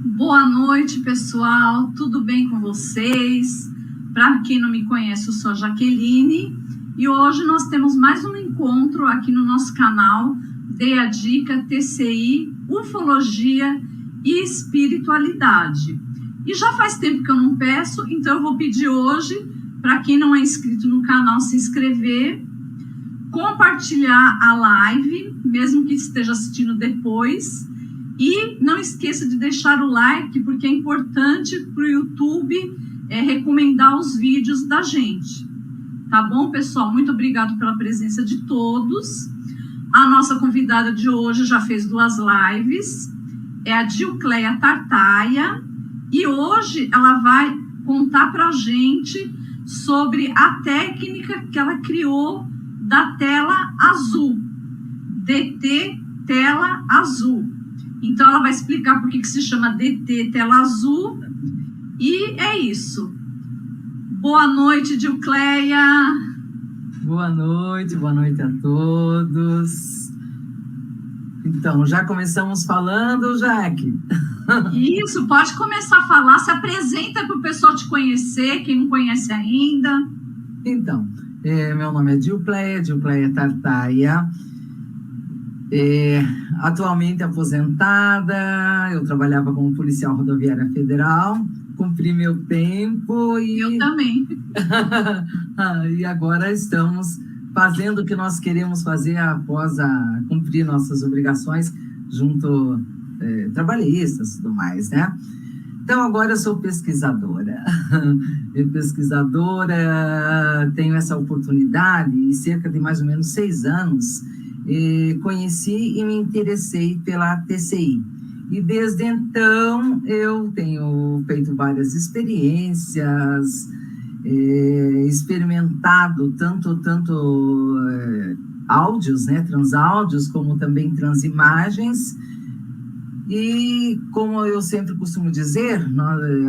Boa noite, pessoal. Tudo bem com vocês? Para quem não me conhece, eu sou a Jaqueline e hoje nós temos mais um encontro aqui no nosso canal Dê a Dica TCI, Ufologia e Espiritualidade. E já faz tempo que eu não peço, então eu vou pedir hoje para quem não é inscrito no canal se inscrever, compartilhar a live, mesmo que esteja assistindo depois. E não esqueça de deixar o like, porque é importante para o YouTube recomendar os vídeos da gente. Tá bom, pessoal? Muito obrigado pela presença de todos. A nossa convidada de hoje já fez 2 lives. É a Dilcleia Tartaia. E hoje ela vai contar para a gente sobre a técnica que ela criou da tela azul. DT Tela Azul. Então, ela vai explicar por que se chama DT Tela Azul. E é isso. Boa noite, Dilcleia. Boa noite a todos. Então, já começamos falando, Jaque? Isso, pode começar a falar. Se apresenta para o pessoal te conhecer, quem não conhece ainda. Então, meu nome é Dilcleia Tartaia. Atualmente aposentada, eu trabalhava como policial rodoviária federal, cumpri meu tempo e... Eu também. E agora estamos fazendo o que nós queremos fazer após cumprir nossas obrigações junto trabalhistas e tudo mais, né? Então, agora eu sou pesquisadora. Tenho essa oportunidade e cerca de mais ou menos 6 anos conheci e me interessei pela TCI. E desde então eu tenho feito várias experiências, experimentado tanto áudios, né, transáudios, como também transimagens. E como eu sempre costumo dizer,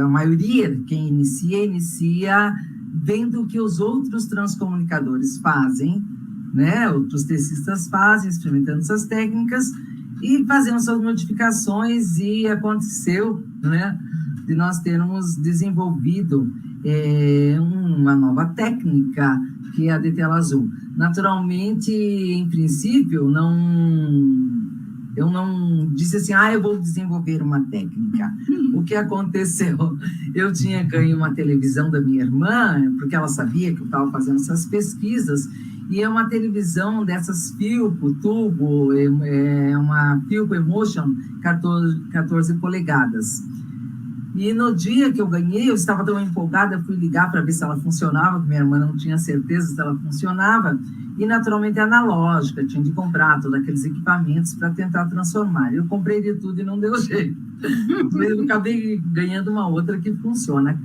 a maioria, quem inicia vendo o que os outros transcomunicadores fazem, né? Outros tecistas fazem, experimentando essas técnicas e fazendo suas modificações, e aconteceu, né, de nós termos desenvolvido uma nova técnica, que é a de tela azul. Naturalmente, em princípio, eu não disse assim, eu vou desenvolver uma técnica. O que aconteceu? Eu tinha ganho uma televisão da minha irmã, porque ela sabia que eu estava fazendo essas pesquisas, e é uma televisão dessas Philco, tubo, uma Philco Emotion 14 polegadas. E no dia que eu ganhei, eu estava tão empolgada, fui ligar para ver se ela funcionava, porque minha irmã não tinha certeza se ela funcionava, e naturalmente é analógica, tinha de comprar todos aqueles equipamentos para tentar transformar. Eu comprei de tudo e não deu jeito. Eu acabei ganhando uma outra que funciona,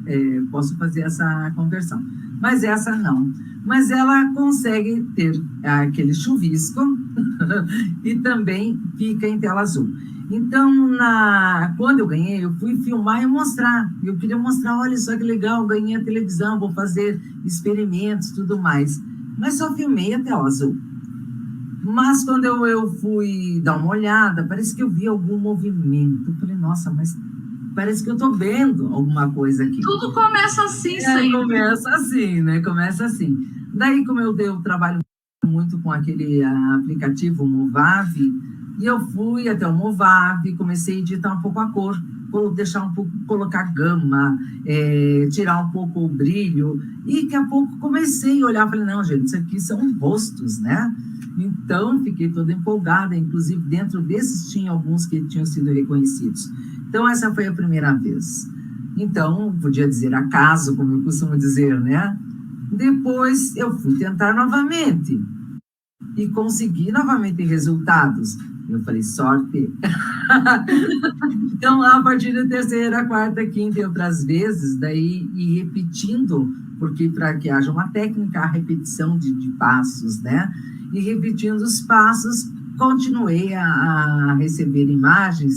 posso fazer essa conversão. Mas essa não. Mas ela consegue ter aquele chuvisco e também fica em tela azul. Então, quando eu ganhei, eu fui filmar e mostrar. Eu queria mostrar, olha só que legal, ganhei a televisão, vou fazer experimentos, tudo mais. Mas só filmei a tela azul. Mas quando eu fui dar uma olhada, parece que eu vi algum movimento. Eu falei, nossa, mas parece que eu estou vendo alguma coisa aqui. Tudo começa assim, sempre. Começa assim, né? Começa assim. Daí, como eu trabalho muito com aquele aplicativo Movave, e eu fui até o Movave, comecei a editar um pouco a cor, deixar um pouco, colocar gama, tirar um pouco o brilho, e daqui a pouco comecei a olhar, falei, não, gente, isso aqui são rostos, né? Então, fiquei toda empolgada, inclusive dentro desses tinha alguns que tinham sido reconhecidos. Então, essa foi a primeira vez. Então, podia dizer acaso, como eu costumo dizer, né? Depois, eu fui tentar novamente e consegui novamente resultados. Eu falei, sorte. Então, a partir da terceira, quarta, quinta e outras vezes, daí ir repetindo, porque para que haja uma técnica, a repetição de passos, né? E repetindo os passos, continuei a receber imagens,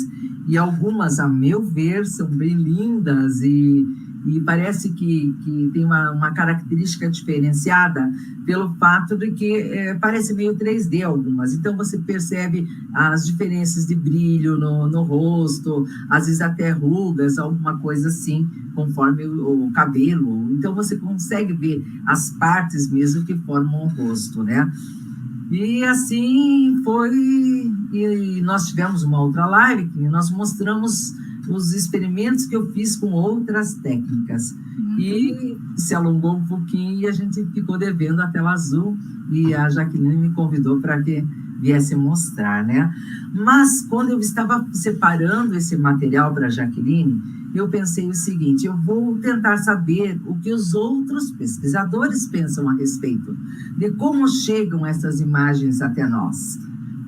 e algumas, a meu ver, são bem lindas, e e parece que tem uma característica diferenciada pelo fato de que parece meio 3D algumas. Então, você percebe as diferenças de brilho no rosto, às vezes até rugas, alguma coisa assim, conforme o cabelo. Então, você consegue ver as partes mesmo que formam o rosto, né? E assim foi, e nós tivemos uma outra live que nós mostramos os experimentos que eu fiz com outras técnicas. E se alongou um pouquinho e a gente ficou devendo a tela azul, e a Jaqueline me convidou para que viesse mostrar, né? Mas quando eu estava separando esse material para a Jaqueline, eu pensei o seguinte: eu vou tentar saber o que os outros pesquisadores pensam a respeito de como chegam essas imagens até nós,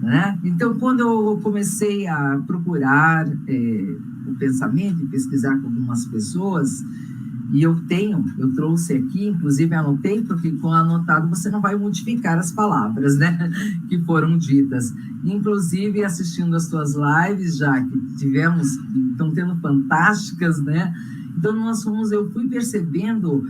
né? Então, quando eu comecei a procurar o pensamento e pesquisar com algumas pessoas, e eu trouxe aqui, inclusive anotei, porque com anotado você não vai modificar as palavras, né, que foram ditas. Inclusive, assistindo as tuas lives, já que estão tendo fantásticas, né? Então, eu fui percebendo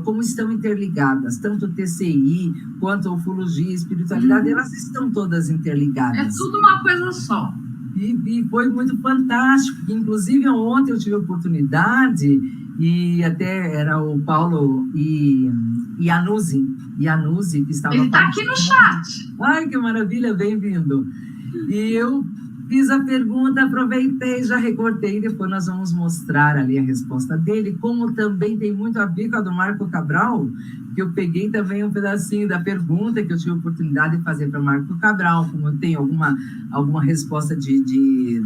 como estão interligadas, tanto o TCI, quanto a ufologia, espiritualidade, elas estão todas interligadas. É tudo uma coisa só. E foi muito fantástico. Inclusive, ontem eu tive a oportunidade, e até era o Paulo e Yanuzi, que estava... Ele está aqui no chat. Ai, que maravilha, bem-vindo. E eu fiz a pergunta, aproveitei, já recortei, depois nós vamos mostrar ali a resposta dele, como também tem muito a ver com a do Marco Cabral, que eu peguei também um pedacinho da pergunta que eu tive a oportunidade de fazer para Marco Cabral, como eu tenho alguma resposta que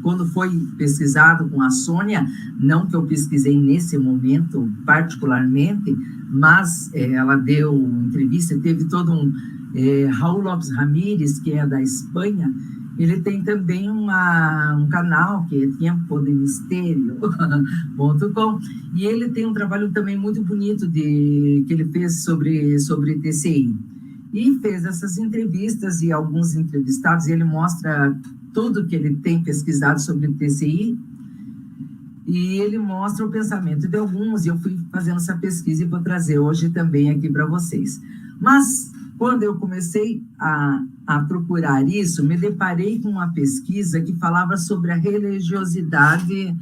quando foi pesquisado com a Sônia, não que eu pesquisei nesse momento particularmente, mas ela deu entrevista, teve todo Raul Lopes Ramírez, que é da Espanha. Ele tem também um canal que é tempodemistério.com, e ele tem um trabalho também muito bonito que ele fez sobre TCI. E fez essas entrevistas e alguns entrevistados, e ele mostra tudo que ele tem pesquisado sobre TCI, e ele mostra o pensamento de alguns, e eu fui fazendo essa pesquisa e vou trazer hoje também aqui para vocês. Mas quando eu comecei a procurar isso, me deparei com uma pesquisa que falava sobre a religiosidade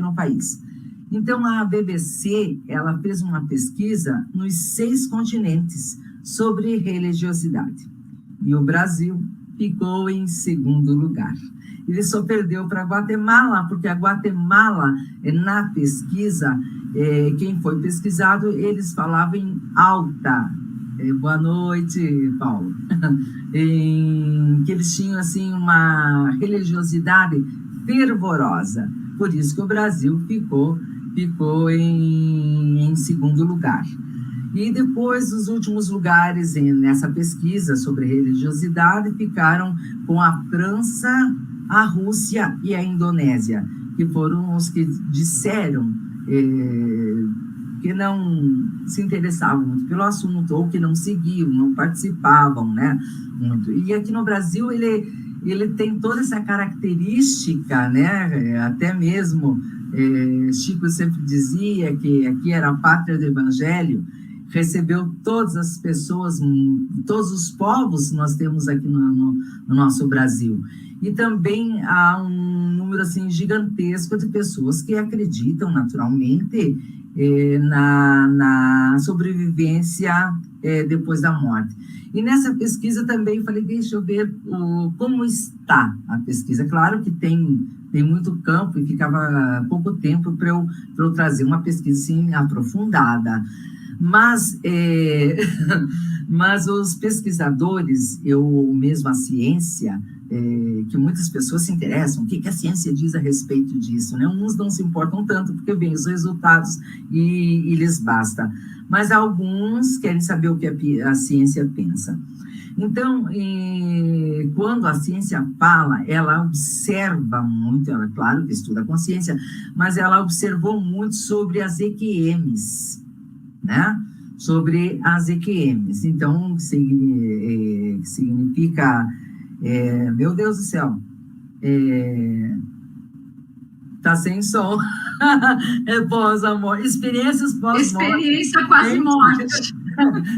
no país. Então, a BBC, ela fez uma pesquisa nos 6 continentes sobre religiosidade. E o Brasil ficou em 2º lugar. Ele só perdeu para a Guatemala, porque a Guatemala, na pesquisa, quem foi pesquisado, eles falavam em alta. Boa noite, Paulo. Que eles tinham, assim, uma religiosidade fervorosa. Por isso que o Brasil ficou em 2º lugar. E depois, os últimos lugares nessa pesquisa sobre religiosidade ficaram com a França, a Rússia e a Indonésia, que foram os que disseram que não se interessavam muito pelo assunto, ou que não seguiam, não participavam, né, muito. E aqui no Brasil, ele tem toda essa característica, né, até mesmo Chico sempre dizia que aqui era a pátria do Evangelho, recebeu todas as pessoas, todos os povos que nós temos aqui no nosso Brasil. E também há um número assim, gigantesco de pessoas que acreditam naturalmente na sobrevivência depois da morte. E nessa pesquisa também falei, deixa eu ver como está a pesquisa. Claro que tem muito campo e ficava pouco tempo para eu trazer uma pesquisa assim, aprofundada. Mas os pesquisadores, mesmo a ciência, que muitas pessoas se interessam, o que a ciência diz a respeito disso, né? Uns não se importam tanto, porque vêm os resultados e lhes basta. Mas alguns querem saber o que a ciência pensa. Então, quando a ciência fala, ela observa muito, ela, claro que estuda a consciência, mas ela observou muito sobre as EQMs, né? Sobre as EQMs. Então, significa, meu Deus do céu, Tá sem som. É pós-morte. Experiências pós-morte. Experiência quase morte.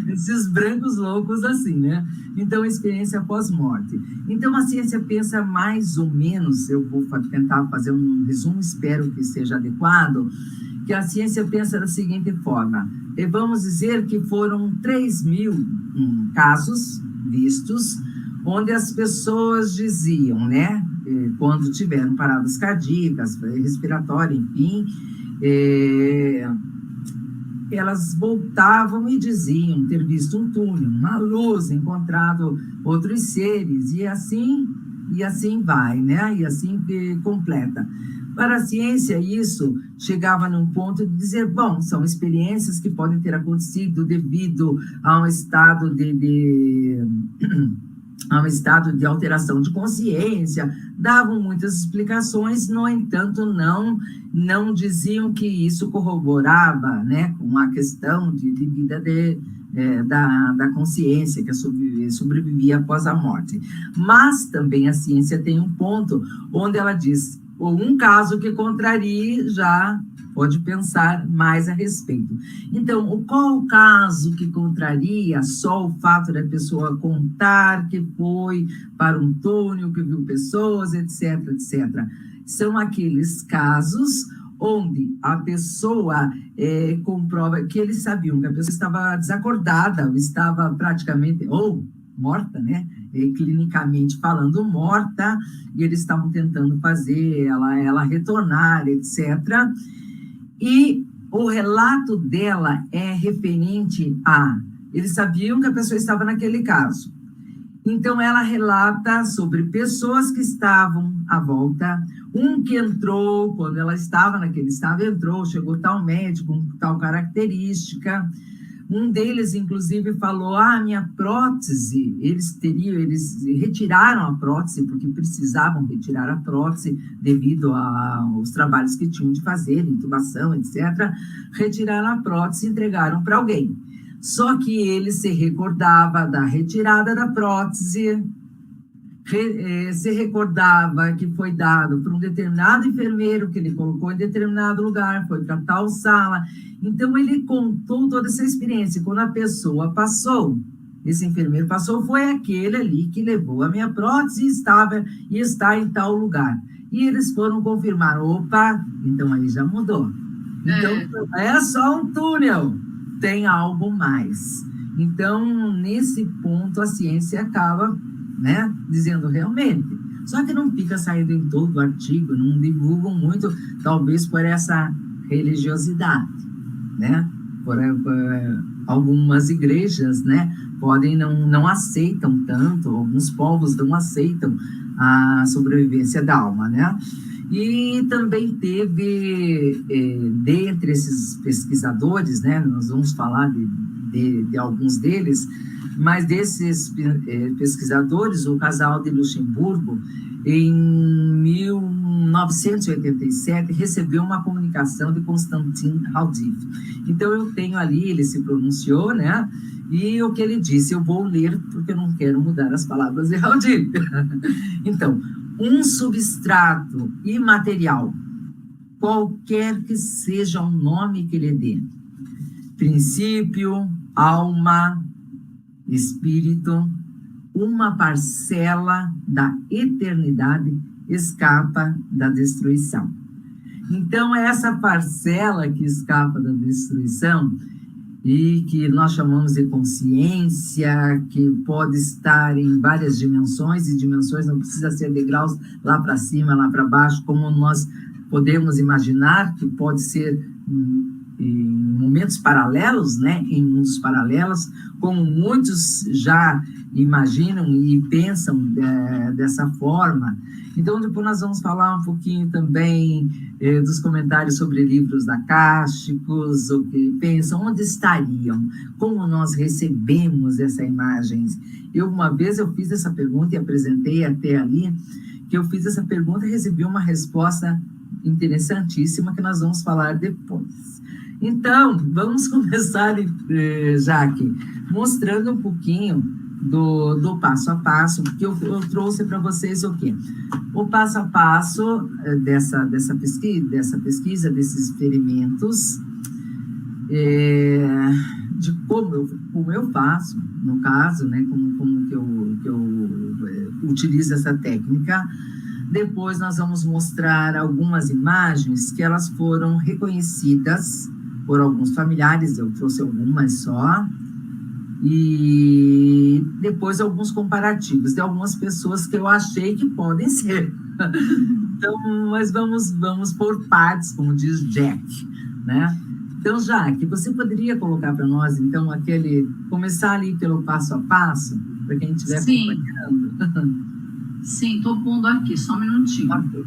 Esses brancos loucos assim, né? Então, experiência pós-morte. Então, a ciência pensa mais ou menos, eu vou tentar fazer um resumo, espero que seja adequado, que a ciência pensa da seguinte forma: vamos dizer que foram 3.000 casos vistos, onde as pessoas diziam, né, quando tiveram paradas cardíacas, respiratórias, enfim, elas voltavam e diziam ter visto um túnel, uma luz, encontrado outros seres, e assim vai, né? E assim completa. Para a ciência, isso chegava num ponto de dizer, bom, são experiências que podem ter acontecido devido a um estado a um estado de alteração de consciência, davam muitas explicações, no entanto, não diziam que isso corroborava, né, com a questão de vida da consciência, que sobrevivia após a morte. Mas também a ciência tem um ponto onde ela diz, ou um caso que contraria, já pode pensar mais a respeito. Então, qual o caso que contraria só o fato da pessoa contar que foi para um túnel, que viu pessoas, etc, etc. São aqueles casos onde a pessoa comprova que eles sabiam que a pessoa estava desacordada, ou estava praticamente, ou morta, né? Clinicamente falando, morta, e eles estavam tentando fazer ela retornar, etc. E o relato dela é referente a... Eles sabiam que a pessoa estava naquele caso. Então, ela relata sobre pessoas que estavam à volta, um que entrou, quando ela estava naquele estado, entrou, chegou tal médico, com tal característica. Um deles, inclusive, falou, minha prótese, eles retiraram a prótese, porque precisavam retirar a prótese devido aos trabalhos que tinham de fazer, intubação, etc. Retiraram a prótese e entregaram para alguém. Só que ele se recordava da retirada da prótese, se recordava que foi dado para um determinado enfermeiro, que ele colocou em determinado lugar, foi para tal sala. Então, ele contou toda essa experiência. Quando a pessoa passou, esse enfermeiro passou, foi aquele ali que levou a minha prótese e está em tal lugar. E eles foram confirmar, opa, então aí já mudou. Então, não é só um túnel, tem algo mais. Então, nesse ponto, a ciência acaba, né, dizendo realmente. Só que não fica saindo em todo o artigo, não divulgam muito, talvez por essa religiosidade, né? Por algumas igrejas, né, não aceitam tanto, alguns povos não aceitam a sobrevivência da alma, né? E também teve, dentre esses pesquisadores, né, nós vamos falar de alguns deles, mas desses pesquisadores, o casal de Luxemburgo, em 1987, recebeu uma comunicação de Constantin Haudive. Então, eu tenho ali, ele se pronunciou, né? E o que ele disse, eu vou ler, porque eu não quero mudar as palavras de Haudive. Então, um substrato imaterial, qualquer que seja o nome que ele dê, princípio, alma, espírito, uma parcela da eternidade escapa da destruição. Então, essa parcela que escapa da destruição, e que nós chamamos de consciência, que pode estar em várias dimensões, e dimensões não precisa ser degraus lá para cima, lá para baixo, como nós podemos imaginar, que pode ser em momentos paralelos, né, em mundos paralelos, como muitos já imaginam e pensam dessa forma. Então, depois nós vamos falar um pouquinho também dos comentários sobre livros acásticos, o que pensam, onde estariam, como nós recebemos essa imagem. Uma vez eu fiz essa pergunta e apresentei até ali, que eu fiz essa pergunta e recebi uma resposta interessantíssima que nós vamos falar depois. Então, vamos começar, Jaque, mostrando um pouquinho do passo a passo, porque eu trouxe para vocês o quê? O passo a passo dessa pesquisa, desses experimentos, de como eu faço, no caso, né, como que eu utilizo essa técnica. Depois nós vamos mostrar algumas imagens que elas foram reconhecidas por alguns familiares, eu trouxe algumas só, e depois alguns comparativos de algumas pessoas que eu achei que podem ser. Então, mas vamos por partes, como diz Jack, né? Então, Jaque, você poderia colocar para nós, então, começar ali pelo passo a passo, para quem estiver acompanhando? Sim, estou pondo aqui, só um minutinho. Okay.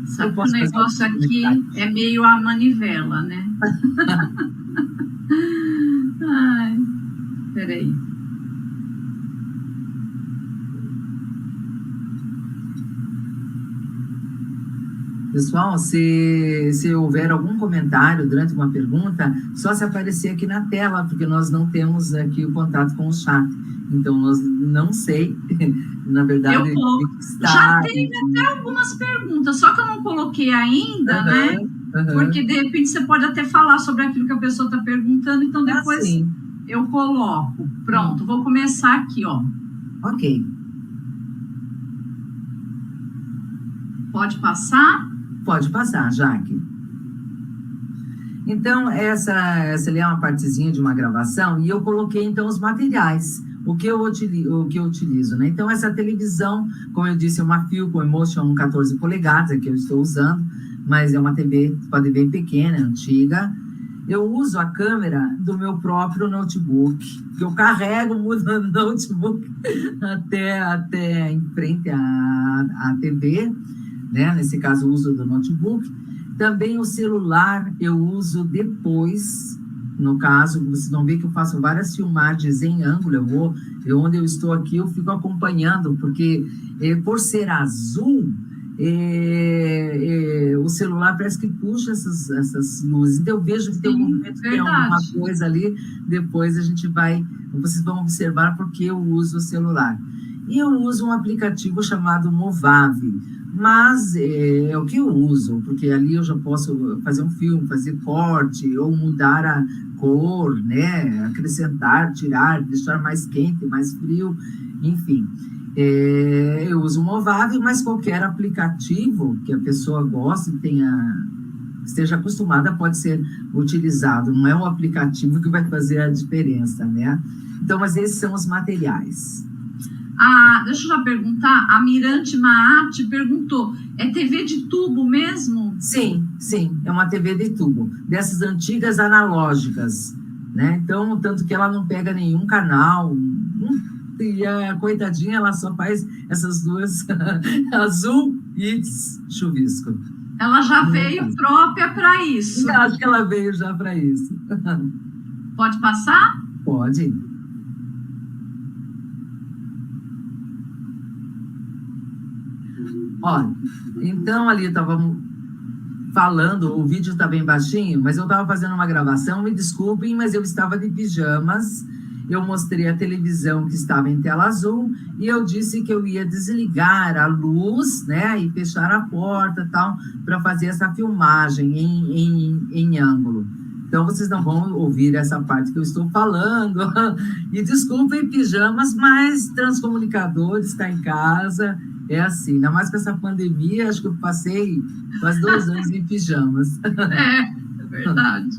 Sabe que o negócio aqui é meio a manivela, né? Ai, peraí. Pessoal, se houver algum comentário durante uma pergunta, só se aparecer aqui na tela, porque nós não temos aqui o contato com o chat. Então, nós não sei, na verdade... Já teve até algumas perguntas, só que eu não coloquei ainda, né? Porque, de repente, você pode até falar sobre aquilo que a pessoa está perguntando, então depois eu coloco. Pronto, vou começar aqui, ó. Ok. Pode passar? Pode passar, Jaque. Então, essa ali é uma partezinha de uma gravação, e eu coloquei, então, os materiais, o que eu utilizo, né? Então, essa televisão, como eu disse, é uma Philco Emotion 14 polegadas, que eu estou usando, mas é uma TV, pode ver, pequena, antiga. Eu uso a câmera do meu próprio notebook, que eu carrego o notebook até em frente à TV, né? Nesse caso, o uso do notebook. Também o celular eu uso depois, no caso, vocês vão ver que eu faço várias filmagens em ângulo, onde eu estou aqui, eu fico acompanhando, porque por ser azul, o celular parece que puxa essas luzes. Então, eu vejo que tem um movimento, tem alguma coisa ali, depois vocês vão observar porque eu uso o celular. E eu uso um aplicativo chamado Movave, mas é o que eu uso, porque ali eu já posso fazer um filme, fazer corte, ou mudar a cor, né? Acrescentar, tirar, deixar mais quente, mais frio, enfim. Eu uso o Movave, mas qualquer aplicativo que a pessoa goste, esteja acostumada, pode ser utilizado. Não é o aplicativo que vai fazer a diferença, né? Então, mas esses são os materiais. Deixa eu já perguntar, a Mirante Maate perguntou, é TV de tubo mesmo? Sim, é uma TV de tubo, dessas antigas analógicas, né? Então, tanto que ela não pega nenhum canal, e a coitadinha, ela só faz essas duas, azul e chuvisco. Ela já veio própria para isso. Eu acho que ela veio já para isso. Pode passar? Pode. Olha, então ali eu estava falando, o vídeo está bem baixinho, mas eu estava fazendo uma gravação, me desculpem, mas eu estava de pijamas, eu mostrei a televisão que estava em tela azul, e eu disse que eu ia desligar a luz, né, e fechar a porta e tal, para fazer essa filmagem em ângulo. Então, vocês não vão ouvir essa parte que eu estou falando. E desculpem, pijamas, mas Transcomunicador está em casa. É assim, ainda mais com essa pandemia, acho que eu passei quase 2 anos em pijamas. É verdade.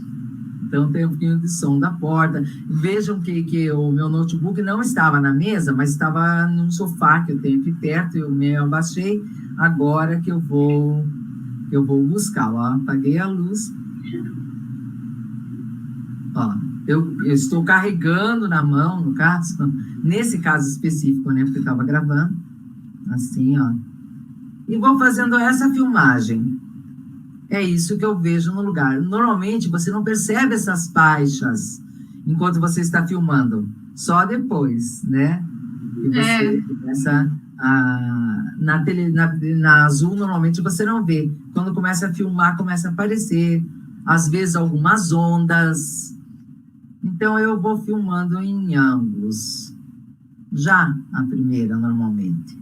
Então, tem um pouquinho de som da porta. Vejam que o meu notebook não estava na mesa, mas estava num sofá que eu tenho aqui perto, eu me abaixei. Agora que eu vou buscar. Ó, apaguei a luz. Ó, eu estou carregando na mão, no caso, nesse caso específico, né, porque eu estava gravando, assim, ó, e vou fazendo essa filmagem. É isso que eu vejo no lugar. Normalmente, você não percebe essas faixas enquanto você está filmando, só depois, né, e você começa na azul, normalmente você não vê. Quando começa a filmar, começa a aparecer, às vezes, algumas ondas. Então, eu vou filmando em ângulos. já a primeira, normalmente.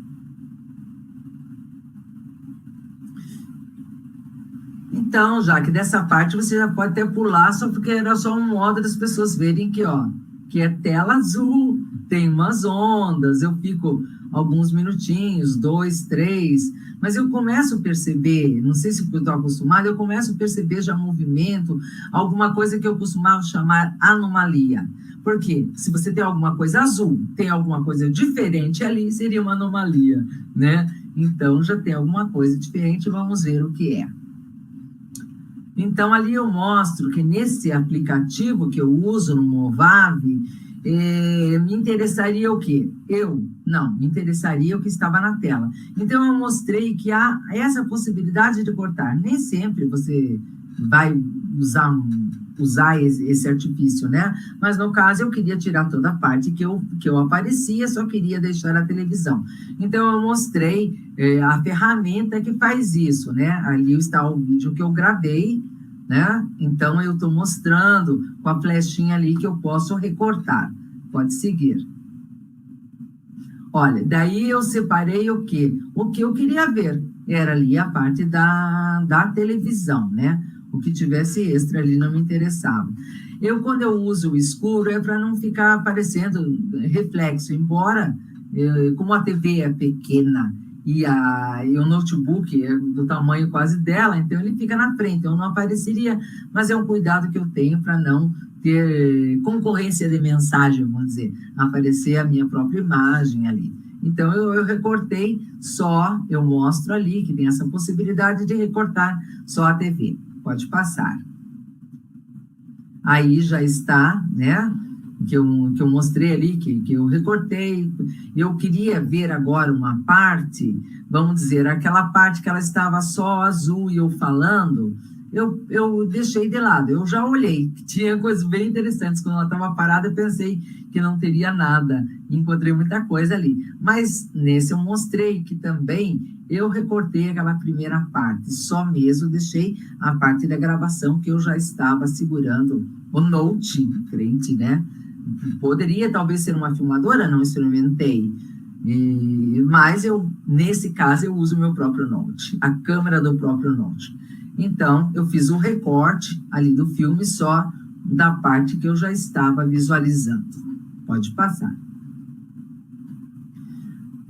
Então, já que dessa parte você já pode até pular, só porque era só um modo das pessoas verem que, ó, que é tela azul, tem umas ondas, eu fico alguns minutinhos, 2, 3, mas eu começo a perceber, não sei se eu estou acostumado, eu começo a perceber já movimento, alguma coisa que eu costumava chamar anomalia. Por quê? Se você tem alguma coisa azul, tem alguma coisa diferente ali, seria uma anomalia, né? Então, já tem alguma coisa diferente, vamos ver o que é. Então, ali eu mostro que nesse aplicativo que eu uso no Movave, me interessaria o quê? Me interessaria o que estava na tela. Então, eu mostrei que há essa possibilidade de cortar. Nem sempre você vai usar esse artifício, né? Mas, no caso, eu queria tirar toda a parte que eu aparecia, só queria deixar a televisão. Então, eu mostrei a ferramenta que faz isso, né? Ali está o vídeo que eu gravei, né? Então, eu estou mostrando com a flechinha ali que eu posso recortar. Pode seguir. Olha, daí eu separei o quê? O que eu queria ver era ali a parte da televisão, né? O que tivesse extra ali não me interessava. Quando eu uso o escuro, é para não ficar aparecendo reflexo, embora, como a TV é pequena e o notebook é do tamanho quase dela, então ele fica na frente, então não apareceria, mas é um cuidado que eu tenho para não ter concorrência de mensagem, vamos dizer, aparecer a minha própria imagem ali. Então, eu recortei só, eu mostro ali que tem essa possibilidade de recortar só a TV. Pode passar. Aí já está, né? Que eu mostrei ali, que eu recortei. Eu queria ver agora uma parte, vamos dizer, aquela parte que ela estava só azul e eu falando, eu deixei de lado. Eu já olhei, tinha coisas bem interessantes. Quando ela estava parada, eu pensei que não teria nada. Encontrei muita coisa ali. Mas nesse eu mostrei que também eu recortei aquela primeira parte. Só mesmo deixei a parte da gravação que eu já estava segurando o Note em frente, né? Poderia talvez ser uma filmadora, não experimentei. Mas nesse caso, eu uso o meu próprio Note, a câmera do próprio Note. Então, eu fiz um recorte ali do filme só da parte que eu já estava visualizando. Pode passar.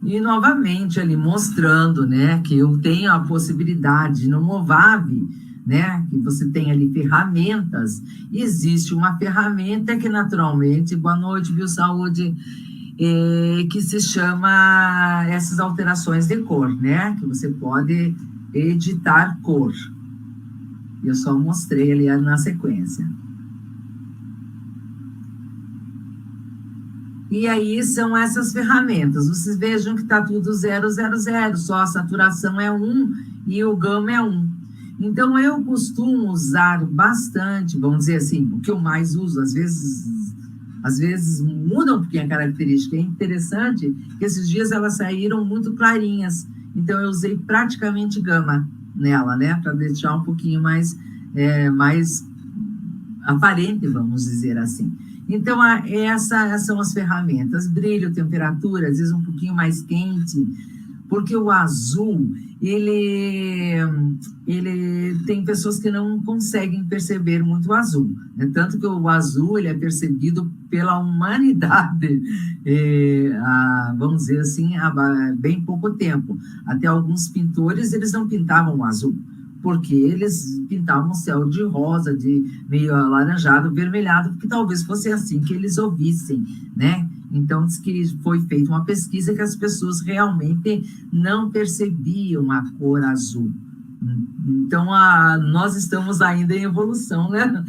E, novamente, ali mostrando, né, que eu tenho a possibilidade no Movave, né, que você tem ali ferramentas. Existe uma ferramenta que, naturalmente, boa noite, Biosaúde, que se chama essas alterações de cor, né, que você pode editar cor. Eu só mostrei ali na sequência. E aí são essas ferramentas. Vocês vejam que está tudo 000, só a saturação é 1 e o gama é 1. Então, eu costumo usar bastante, vamos dizer assim, o que eu mais uso, às vezes muda um pouquinho a característica. É interessante que esses dias elas saíram muito clarinhas, então eu usei praticamente gama nela, né, para deixar um pouquinho mais aparente, vamos dizer assim. Então, essas são as ferramentas. Brilho, temperatura, às vezes um pouquinho mais quente, porque o azul, ele tem pessoas que não conseguem perceber muito o azul, né? Tanto que o azul ele é percebido pela humanidade, vamos dizer assim, há bem pouco tempo. Até alguns pintores, eles não pintavam o azul, porque eles pintavam o céu de rosa, de meio alaranjado, vermelhado, porque talvez fosse assim que eles ouvissem, né? Então, diz que foi feita uma pesquisa que as pessoas realmente não percebiam a cor azul. Então, nós estamos ainda em evolução, né?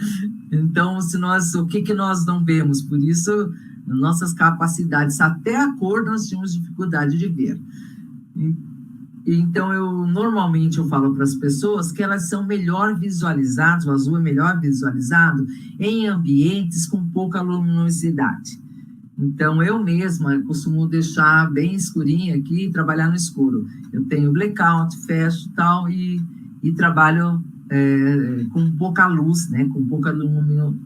Então, o que nós não vemos? Por isso, nossas capacidades, até a cor, nós tínhamos dificuldade de ver. Então, normalmente eu falo para as pessoas que elas são melhor visualizadas, o azul é melhor visualizado em ambientes com pouca luminosidade. Então, eu mesma costumo deixar bem escurinho aqui e trabalhar no escuro. Eu tenho blackout, fecho e tal, e trabalho com pouca luz, né, com pouca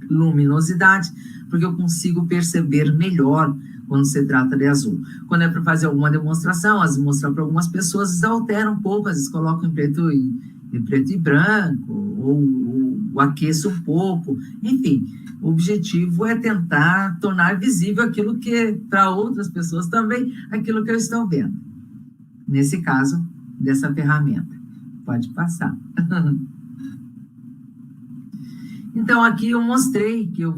luminosidade, porque eu consigo perceber melhor quando se trata de azul. Quando é para fazer alguma demonstração, às vezes mostrar para algumas pessoas, eles alteram um pouco, às vezes colocam em preto e branco, ou aqueço um pouco, enfim. O objetivo é tentar tornar visível aquilo que, para outras pessoas também, aquilo que eu estou vendo. Nesse caso, dessa ferramenta. Pode passar. Então, aqui eu mostrei que eu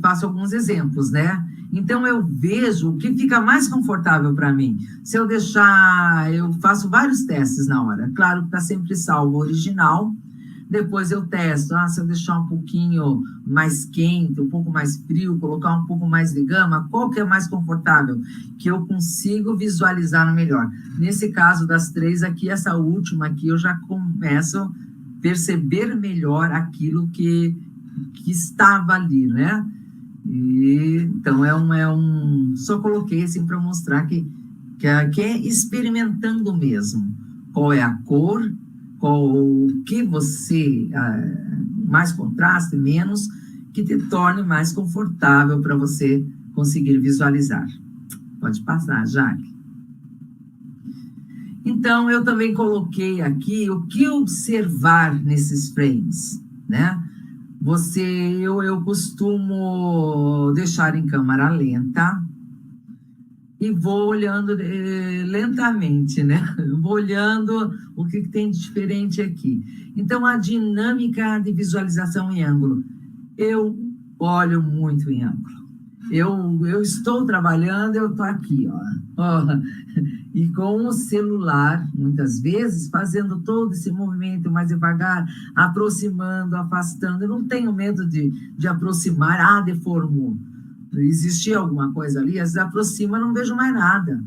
faço alguns exemplos, né? Então, eu vejo o que fica mais confortável para mim. Se eu deixar, eu faço vários testes na hora. Claro que está sempre salvo o original. Depois eu testo, se eu deixar um pouquinho mais quente, um pouco mais frio, colocar um pouco mais de gama, qual que é mais confortável? Que eu consigo visualizar melhor. Nesse caso das 3 aqui, essa última aqui, eu já começo a perceber melhor aquilo que estava ali, né? Então, só coloquei assim para mostrar que é experimentando mesmo. Qual é a cor, o que você, mais contraste, menos, que te torne mais confortável para você conseguir visualizar. Pode passar, Jaque. Então, eu também coloquei aqui o que observar nesses frames, né? Eu costumo deixar em câmera lenta e vou olhando lentamente, né? Vou olhando o que tem de diferente aqui. Então, a dinâmica de visualização em ângulo. Eu olho muito em ângulo. Eu estou trabalhando, eu estou aqui, ó. E com o celular, muitas vezes, fazendo todo esse movimento mais devagar, aproximando, afastando. Eu não tenho medo de aproximar, deformou. Existia alguma coisa ali, às vezes aproxima, não vejo mais nada.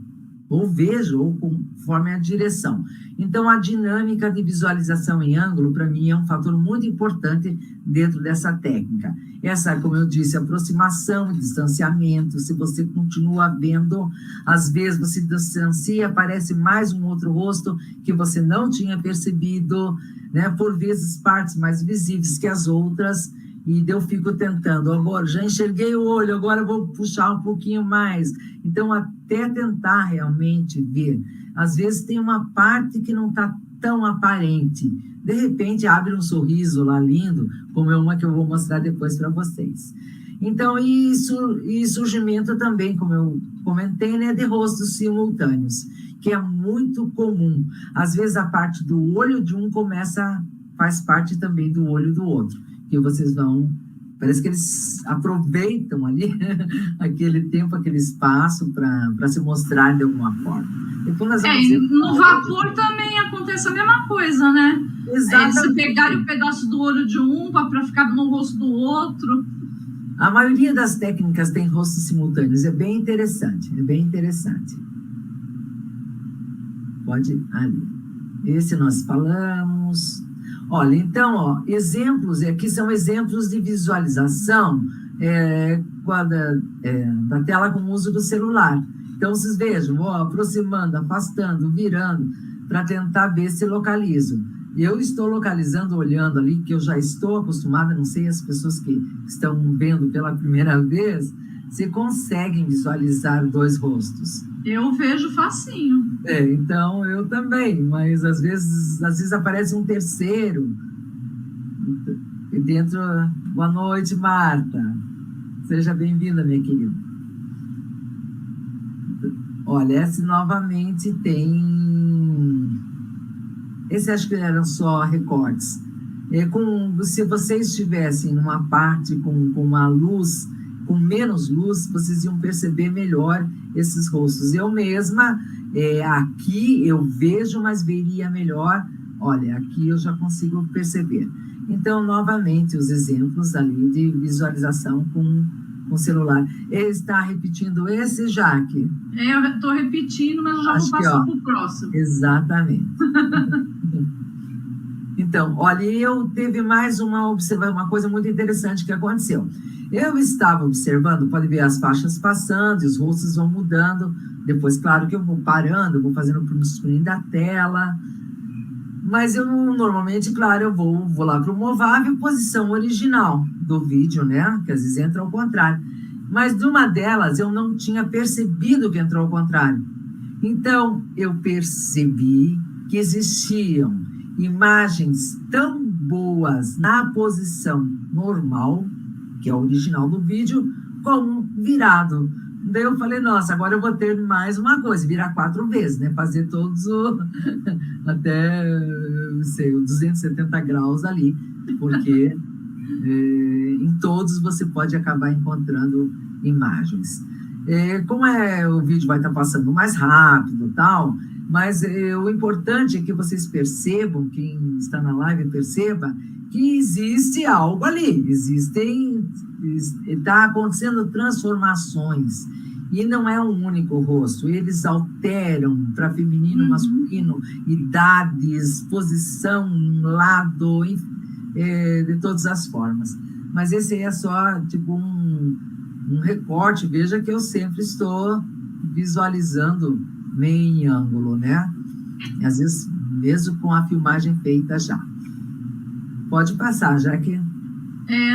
Ou vejo, ou conforme a direção. Então, a dinâmica de visualização em ângulo, para mim, é um fator muito importante dentro dessa técnica. Essa, como eu disse, aproximação, distanciamento, se você continua vendo, às vezes você distancia, aparece mais um outro rosto que você não tinha percebido, né? Por vezes partes mais visíveis que as outras, e eu fico tentando, agora já enxerguei o olho, agora eu vou puxar um pouquinho mais. Então, até tentar realmente ver. Às vezes tem uma parte que não está tão aparente. De repente, abre um sorriso lá lindo, como é uma que eu vou mostrar depois para vocês. Então, e surgimento também, como eu comentei, né, de rostos simultâneos, que é muito comum. Às vezes, a parte do olho de um faz parte também do olho do outro. Que vocês vão... Parece que eles aproveitam ali aquele tempo, aquele espaço para se mostrar de alguma forma. No vapor também acontece a mesma coisa, né? Exatamente. Se pegarem um pedaço do olho de um para ficar no rosto do outro. A maioria das técnicas tem rostos simultâneos. É bem interessante, Pode ir ali. Esse nós falamos... Olha, então, exemplos, aqui são exemplos de visualização da tela com o uso do celular. Então, vocês vejam, aproximando, afastando, virando, para tentar ver se localizo. Eu estou localizando, olhando ali, que eu já estou acostumada, não sei as pessoas que estão vendo pela primeira vez, se conseguem visualizar 2 rostos. Eu vejo facinho. Então, eu também, mas às vezes aparece um terceiro. E dentro... Boa noite, Marta. Seja bem-vinda, minha querida. Olha, esse novamente tem... Esse acho que eram só recortes. Se vocês estivessem numa parte com uma luz, com menos luz, vocês iam perceber melhor esses rostos. Eu mesma, aqui eu vejo, mas veria melhor. Olha, aqui eu já consigo perceber. Então, novamente, os exemplos ali de visualização com celular. Ele está repetindo esse, Jaque? Eu estou repetindo, mas eu já vou passar para o próximo. Exatamente. Então, olha, teve mais uma coisa muito interessante que aconteceu. Eu estava observando, pode ver as faixas passando, e os rostos vão mudando. Depois, claro que eu vou parando, vou fazendo o screen da tela. Mas eu normalmente, claro, eu vou lá para o movável, posição original do vídeo, né? Que às vezes entra ao contrário. mas de uma delas eu não tinha percebido que entrou ao contrário. Então, eu percebi que existiam imagens tão boas na posição normal, que é a original do vídeo, como virado. Daí eu falei, nossa, agora eu vou ter mais uma coisa, virar 4 vezes, né? Fazer todos até, não sei, 270 graus ali, porque em todos você pode acabar encontrando imagens. Como o vídeo vai estar passando mais rápido e tal, mas o importante é que vocês percebam, quem está na live perceba, que existe algo ali, está acontecendo transformações, e não é um único rosto, eles alteram para feminino, masculino, idades, posição, lado, de todas as formas. Mas esse é só tipo um recorte, veja que eu sempre estou visualizando meio em ângulo, né? Às vezes, mesmo com a filmagem feita já. Pode passar, já que...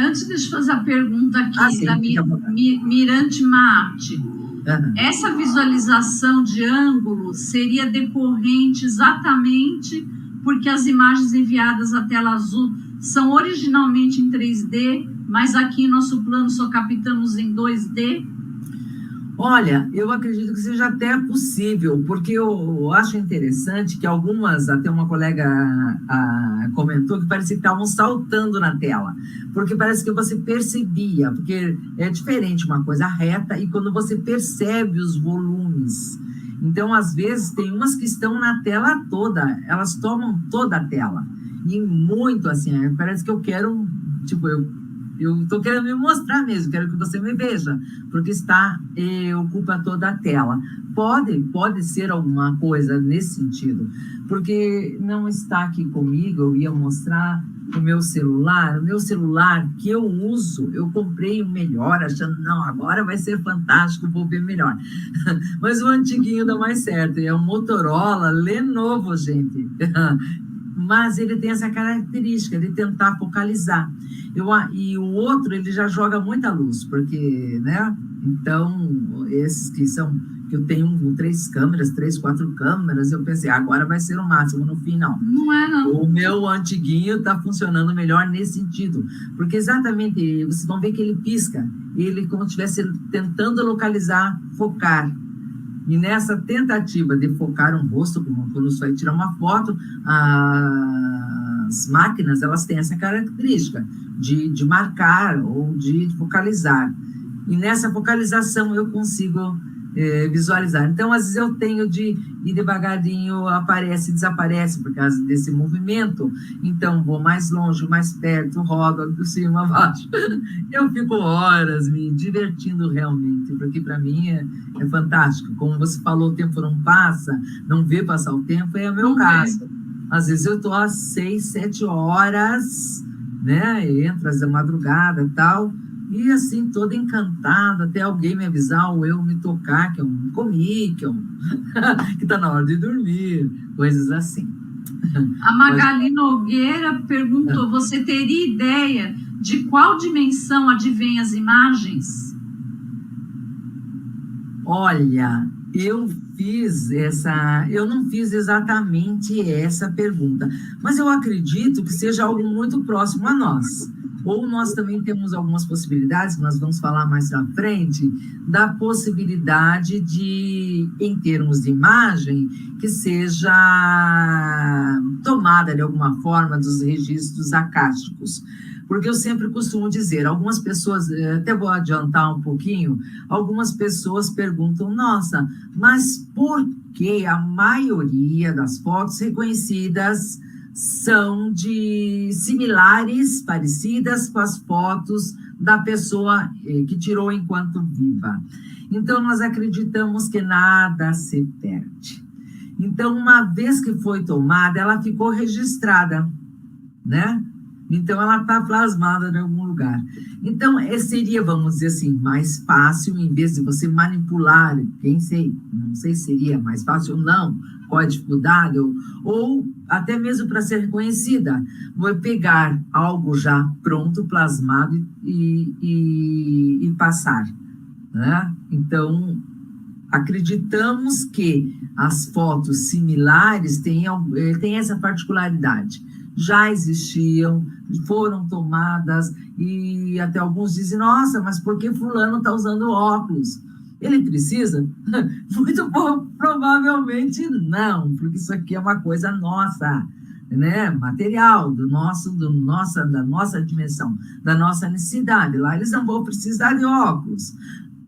Antes, deixa eu fazer a pergunta aqui, sim, da Mirante Marte. Uhum. Essa visualização de ângulo seria decorrente exatamente porque as imagens enviadas à tela azul são originalmente em 3D, mas aqui em nosso plano só captamos em 2D? Olha, eu acredito que seja até possível, porque eu acho interessante que algumas, até uma colega comentou que parecia que estavam saltando na tela, porque parece que você percebia, porque é diferente uma coisa reta e quando você percebe os volumes. Então, às vezes, tem umas que estão na tela toda, elas tomam toda a tela, e muito assim, parece que eu quero, tipo, eu estou querendo me mostrar mesmo, quero que você me veja, porque ocupa toda a tela. Pode ser alguma coisa nesse sentido, porque não está aqui comigo, eu ia mostrar o meu celular que eu uso, eu comprei o melhor, achando, não, agora vai ser fantástico, vou ver melhor. Mas o antiguinho dá mais certo, é um Motorola Lenovo, gente. Mas ele tem essa característica de tentar focalizar. E o outro, ele já joga muita luz, porque, né? Então, esses que eu tenho 3 câmeras, 3, 4 câmeras, eu pensei, agora vai ser o máximo, no fim, não. Não é, não. O meu antiguinho está funcionando melhor nesse sentido, porque exatamente, vocês vão ver que ele pisca, ele como se estivesse tentando localizar, focar. E nessa tentativa de focar um rosto, como quando você vai tirar uma foto, as máquinas, elas têm essa característica de marcar ou de focalizar. E nessa focalização eu consigo visualizar. Então, às vezes eu tenho de ir devagarinho, aparece e desaparece por causa desse movimento. Então, vou mais longe, mais perto, rodo de cima, abaixo. Eu fico horas me divertindo realmente, porque para mim é fantástico. Como você falou, o tempo não passa, não vê passar o tempo, é o meu caso. Às vezes eu estou às 6, 7 horas, né? Entre as da madrugada e tal, e assim, toda encantada, até alguém me avisar, ou eu me tocar, que eu não comi, que está na hora de dormir, coisas assim. A Magali Nogueira perguntou, você teria ideia de qual dimensão advém as imagens? Olha, eu não fiz exatamente essa pergunta, mas eu acredito que seja algo muito próximo a nós. Ou nós também temos algumas possibilidades, que nós vamos falar mais à frente, da possibilidade de, em termos de imagem, que seja tomada de alguma forma dos registros acásticos. Porque eu sempre costumo dizer, algumas pessoas, até vou adiantar um pouquinho, algumas pessoas perguntam, nossa, mas por que a maioria das fotos reconhecidas são similares, parecidas com as fotos da pessoa que tirou enquanto viva? Então, nós acreditamos que nada se perde. Então, uma vez que foi tomada, ela ficou registrada, né? Então, ela está plasmada em algum lugar. Então, seria, vamos dizer assim, mais fácil, em vez de você manipular, não sei se seria mais fácil ou não, qual a dificuldade, ou até mesmo para ser reconhecida, vou pegar algo já pronto, plasmado e passar. né? Então, acreditamos que as fotos similares têm essa particularidade. Já existiam, foram tomadas, e até alguns dizem, nossa, mas por que fulano está usando óculos? Ele precisa? Muito provavelmente não, porque isso aqui é uma coisa nossa, né? Material, da nossa dimensão, da nossa necessidade. Lá eles não vão precisar de óculos.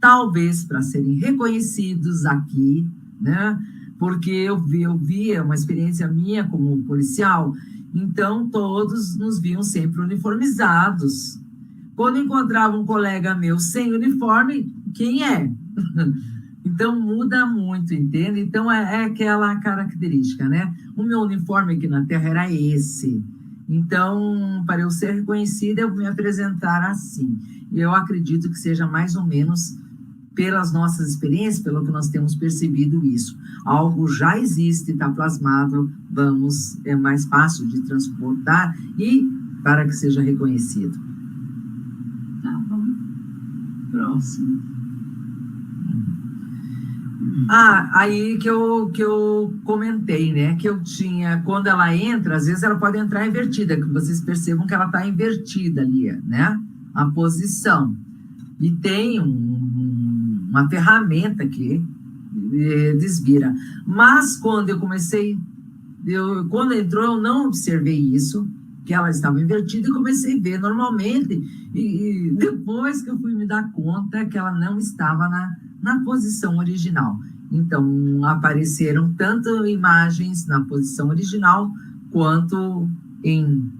Talvez para serem reconhecidos aqui, né? Porque eu vi uma experiência minha como policial, então todos nos viam sempre uniformizados. Quando encontrava um colega meu sem uniforme, quem é? Então muda muito, entende? Então é aquela característica, né? O meu uniforme aqui na Terra era esse. Então, para eu ser reconhecida, eu me apresentar assim. E eu acredito que seja mais ou menos pelas nossas experiências, pelo que nós temos percebido isso. Algo já existe, está plasmado, é mais fácil de transportar e para que seja reconhecido. Tá, vamos. Próximo. Aí que eu comentei, né? Que eu tinha, quando ela entra, às vezes ela pode entrar invertida, que vocês percebam que ela está invertida ali, né? A posição. E tem uma ferramenta que desvira. Mas quando eu comecei, quando entrou, eu não observei isso, que ela estava invertida, e comecei a ver normalmente. E depois que eu fui me dar conta que ela não estava na posição original. Então, apareceram tanto imagens na posição original, quanto em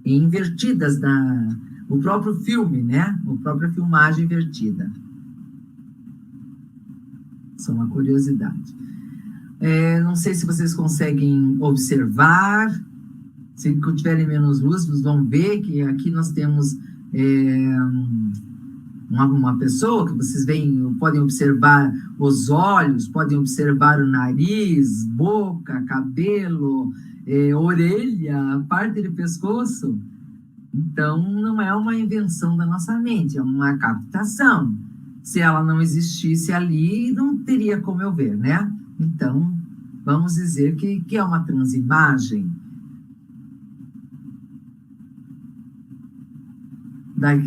invertidas, o próprio filme, né? A própria filmagem invertida. Isso é uma curiosidade. Não sei se vocês conseguem observar. Se tiverem menos luz, vocês vão ver que aqui nós temos uma pessoa que vocês podem observar os olhos, podem observar o nariz, boca, cabelo, orelha, parte do pescoço. Então, não é uma invenção da nossa mente, é uma captação. Se ela não existisse ali, não teria como eu ver, né? Então, vamos dizer que é uma transimagem.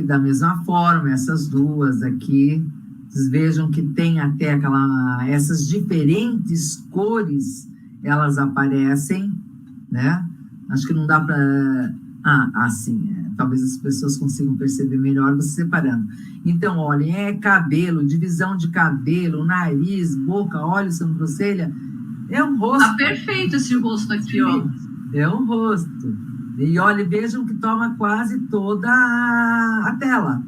Da mesma forma, essas duas aqui, vocês vejam que tem até essas diferentes cores, elas aparecem, né? Acho que não dá para... sim, talvez as pessoas consigam perceber melhor você separando. Então, olhem, cabelo, divisão de cabelo, nariz, boca, olhos, sobrancelha, é um rosto. Tá perfeito esse rosto aqui, sim, ó. É um rosto. E olha, vejam que toma quase toda a tela,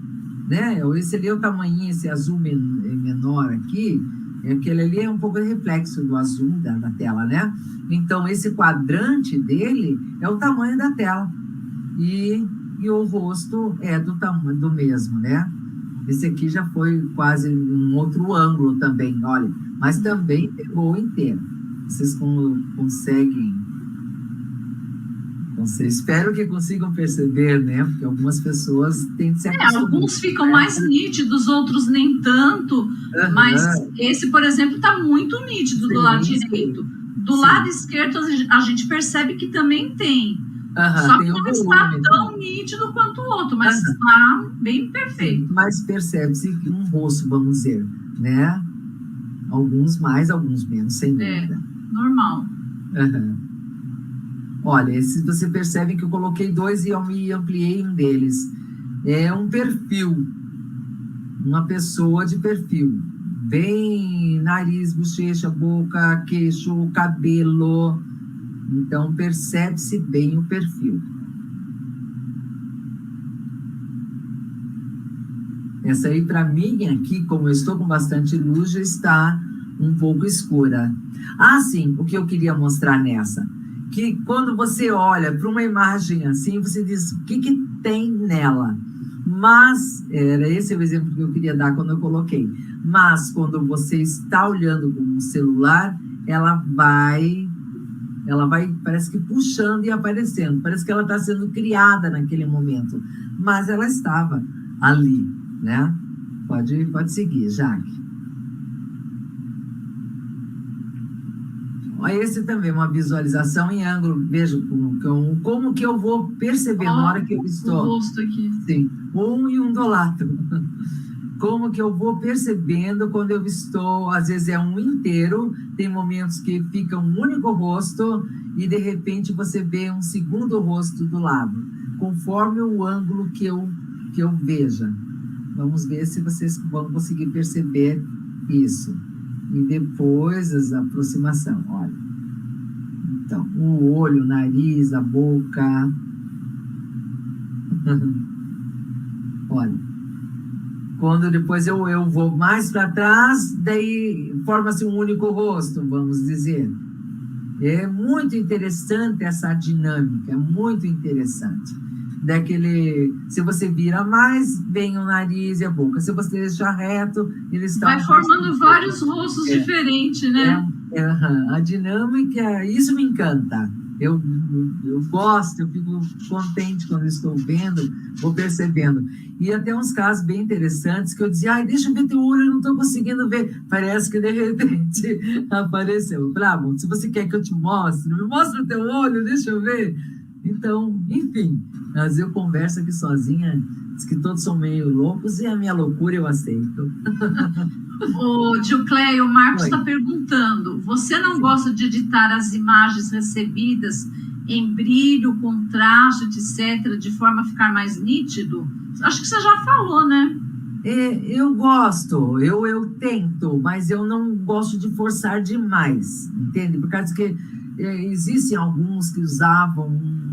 né? Esse ali é o tamanho, esse azul menor aqui, aquele ali é um pouco de reflexo do azul da tela, né? Então, esse quadrante dele é o tamanho da tela. E o rosto é do tamanho do mesmo, né? Esse aqui já foi quase um outro ângulo também, olha. Mas também pegou inteiro. Vocês conseguem... espero que consigam perceber, né? Porque algumas pessoas têm de se acostumar. Alguns ficam mais nítidos, outros nem tanto. Mas esse, por exemplo, está muito nítido do lado direito. Do lado esquerdo, a gente percebe que também tem. Só que não está tão nítido quanto o outro, mas está bem perfeito. Sim, mas percebe-se um rosto, vamos dizer, né? Alguns mais, alguns menos, sem dúvida. Normal. Olha, você percebe que eu coloquei dois e eu me ampliei um deles. É um perfil, uma pessoa de perfil. Bem nariz, bochecha, boca, queixo, cabelo. Então, percebe-se bem o perfil. Essa aí, para mim, aqui, como eu estou com bastante luz, já está um pouco escura. Sim, o que eu queria mostrar nessa. Que quando você olha para uma imagem assim, você diz, o que tem nela? Mas, era esse o exemplo que eu queria dar quando eu coloquei. Mas, quando você está olhando com um celular, ela vai, parece que puxando e aparecendo. Parece que ela está sendo criada naquele momento. Mas ela estava ali, né? Pode seguir, Jaque. Esse também é uma visualização em ângulo. Veja como que eu vou perceber na hora que eu estou. O rosto aqui. Sim, um e um do lado. Como que eu vou percebendo quando eu estou, às vezes é um inteiro, tem momentos que fica um único rosto e de repente você vê um segundo rosto do lado, conforme o ângulo que eu veja. Vamos ver se vocês vão conseguir perceber isso. E depois a aproximação, olha. Então, o olho, o nariz, a boca. Olha. Quando depois eu vou mais para trás, daí forma-se um único rosto, vamos dizer. É muito interessante essa dinâmica, é muito interessante. Se você vira mais, vem o nariz e a boca. Se você deixar reto, eles estão... Vai formando vários rostos diferentes, né? A dinâmica, isso me encanta. Eu gosto, eu fico contente quando estou vendo, vou percebendo. E até uns casos bem interessantes que eu dizia, deixa eu ver teu olho, eu não estou conseguindo ver. Parece que de repente apareceu. Bravo, se você quer que eu te mostre, me mostra o teu olho, deixa eu ver. Então, enfim, mas eu converso aqui sozinha, diz que todos são meio loucos e a minha loucura eu aceito. O Dioclé, o Marcos está perguntando, você não gosta de editar as imagens recebidas em brilho, contraste, etc., de forma a ficar mais nítido? Acho que você já falou, né? Eu gosto, eu tento, mas eu não gosto de forçar demais, entende? Por causa que existem alguns que usavam um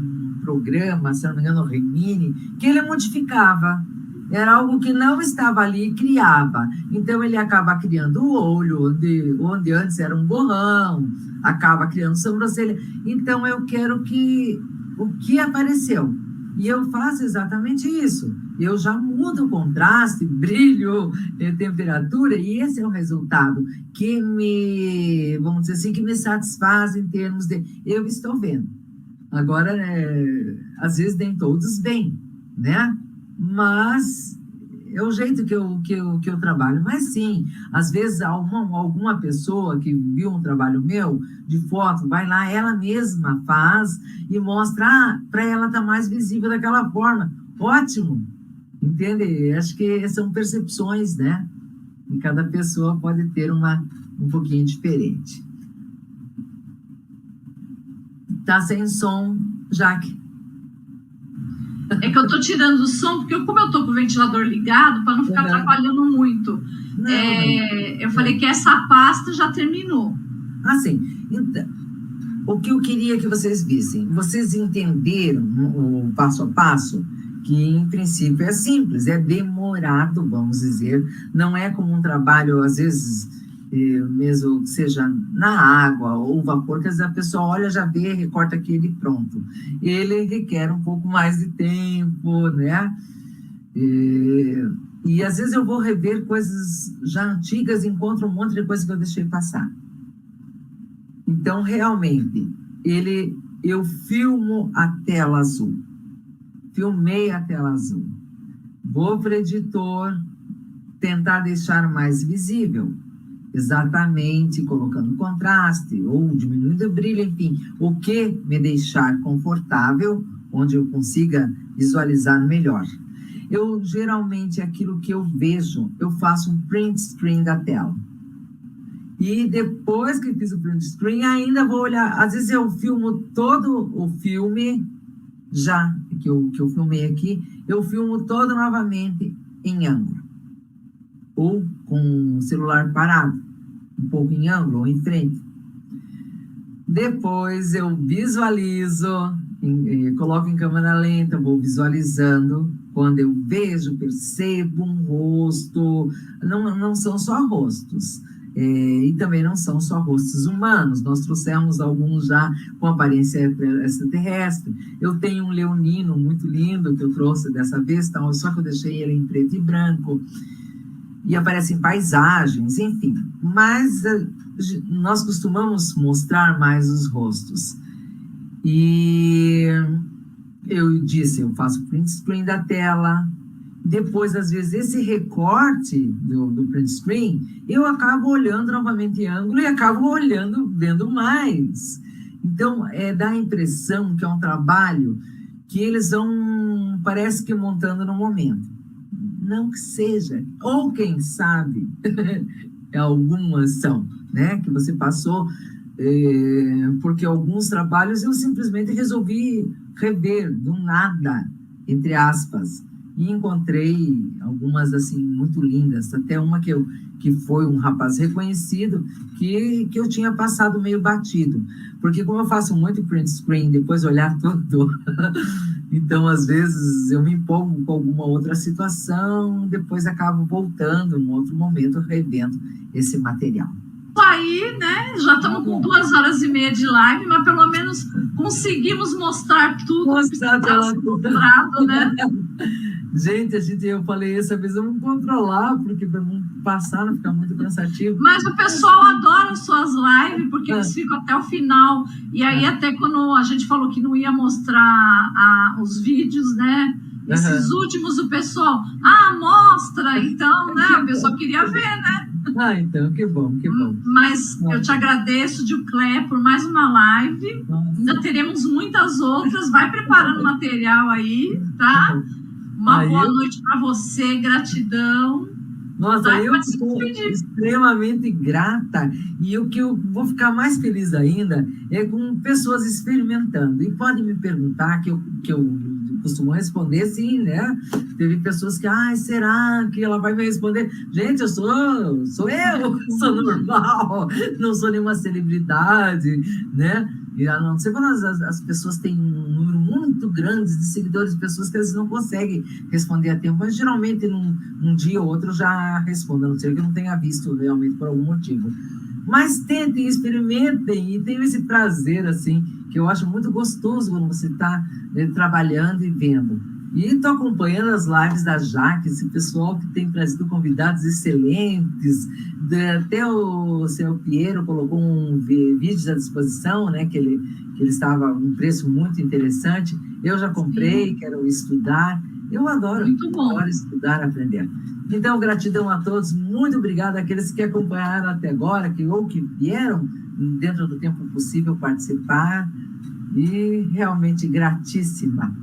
programa, se não me engano, o Remini, que ele modificava. Era algo que não estava ali e criava. Então, ele acaba criando o olho, onde antes era um borrão, acaba criando sobrancelha. Então, eu quero o que apareceu. E eu faço exatamente isso. Eu já mudo o contraste, brilho, temperatura, e esse é o resultado que vamos dizer assim, que me satisfaz em termos de... Eu estou vendo. Agora, às vezes nem todos veem, né? Mas é o jeito que eu trabalho. Mas sim, às vezes alguma pessoa que viu um trabalho meu de foto, vai lá, ela mesma faz e mostra, para ela estar mais visível daquela forma. Ótimo, entende? Acho que são percepções, né? E cada pessoa pode ter um pouquinho diferente. Tá sem som, Jaque. É que eu tô tirando o som, porque como eu tô com o ventilador ligado, para não ficar atrapalhando muito. Eu falei que essa pasta já terminou. Assim, então, o que eu queria que vocês vissem, vocês entenderam o passo a passo, que em princípio é simples, é demorado, vamos dizer, não é como um trabalho, às vezes, mesmo que seja na água ou vapor, que às vezes a pessoa olha, já vê, recorta aquele e pronto. Ele requer um pouco mais de tempo, né? E às vezes eu vou rever coisas já antigas e encontro um monte de coisa que eu deixei passar. Então, realmente, eu filmo a tela azul. Filmei a tela azul. Vou para o editor tentar deixar mais visível. Exatamente, colocando contraste ou diminuindo o brilho, enfim, o que me deixar confortável, onde eu consiga visualizar melhor. Geralmente, aquilo que eu vejo, eu faço um print screen da tela. E depois que fiz o print screen, ainda vou olhar, às vezes eu filmo todo o filme, já que eu filmei aqui, eu filmo todo novamente em ângulo. Ou com o celular parado, um pouco em ângulo ou em frente. Depois eu visualizo, coloco em câmera lenta, vou visualizando. Quando eu vejo, percebo um rosto, não são só rostos, e também não são só rostos humanos, nós trouxemos alguns já com aparência extraterrestre. Eu tenho um leonino muito lindo que eu trouxe dessa vez, só que eu deixei ele em preto e branco, e aparecem paisagens, enfim. Mas nós costumamos mostrar mais os rostos. E eu disse, eu faço print screen da tela, depois, às vezes, esse recorte do print screen, eu acabo olhando novamente em ângulo e acabo vendo mais. Então, dá a impressão que é um trabalho que eles vão, parece que montando no momento. Não que seja, ou quem sabe, algumas são, né, que você passou, porque alguns trabalhos eu simplesmente resolvi rever do nada, entre aspas, e encontrei algumas, assim, muito lindas, até uma que foi um rapaz reconhecido, que eu tinha passado meio batido, porque como eu faço muito print screen, depois olhar tudo, então, às vezes, eu me empolgo com alguma outra situação, depois acabo voltando, em outro momento, revendo esse material. Aí, né, já estamos com 2h30 de live, mas pelo menos conseguimos mostrar tudo que precisava ser mostrado, né? Gente, eu falei, essa vez vamos controlar, porque para não passar, não ficar muito cansativo. Mas o pessoal adora suas lives, porque eles ficam até o final. E aí, até quando a gente falou que não ia mostrar os vídeos, né? Esses últimos, o pessoal, mostra, então, né? A pessoa queria ver, né? Então, que bom, que bom. Mas eu te agradeço, Gilclé, por mais uma live. Ainda teremos muitas outras. Vai preparando material aí, tá? Uma boa noite para você, gratidão. Nossa, eu estou extremamente grata, e o que eu vou ficar mais feliz ainda é com pessoas experimentando, e podem me perguntar, que eu costumo responder sim, né? Teve pessoas que, será que ela vai me responder? Gente, eu sou normal, não sou nenhuma celebridade, né? E a não ser quando as pessoas têm um número muito grande de seguidores, de pessoas que eles não conseguem responder a tempo, mas geralmente num dia ou outro já respondo, a não ser que eu não tenha visto realmente por algum motivo. Mas tentem, experimentem, e tenham esse prazer, assim, que eu acho muito gostoso quando você está trabalhando e vendo. E estou acompanhando as lives da Jaque, esse pessoal que tem trazido convidados excelentes, até o senhor Piero colocou um vídeo à disposição, né, que ele estava a um preço muito interessante. Eu já comprei, quero estudar. Eu adoro estudar, aprender. Então, gratidão a todos, muito obrigado àqueles que acompanharam até agora, ou que vieram, dentro do tempo possível, participar, e realmente gratíssima.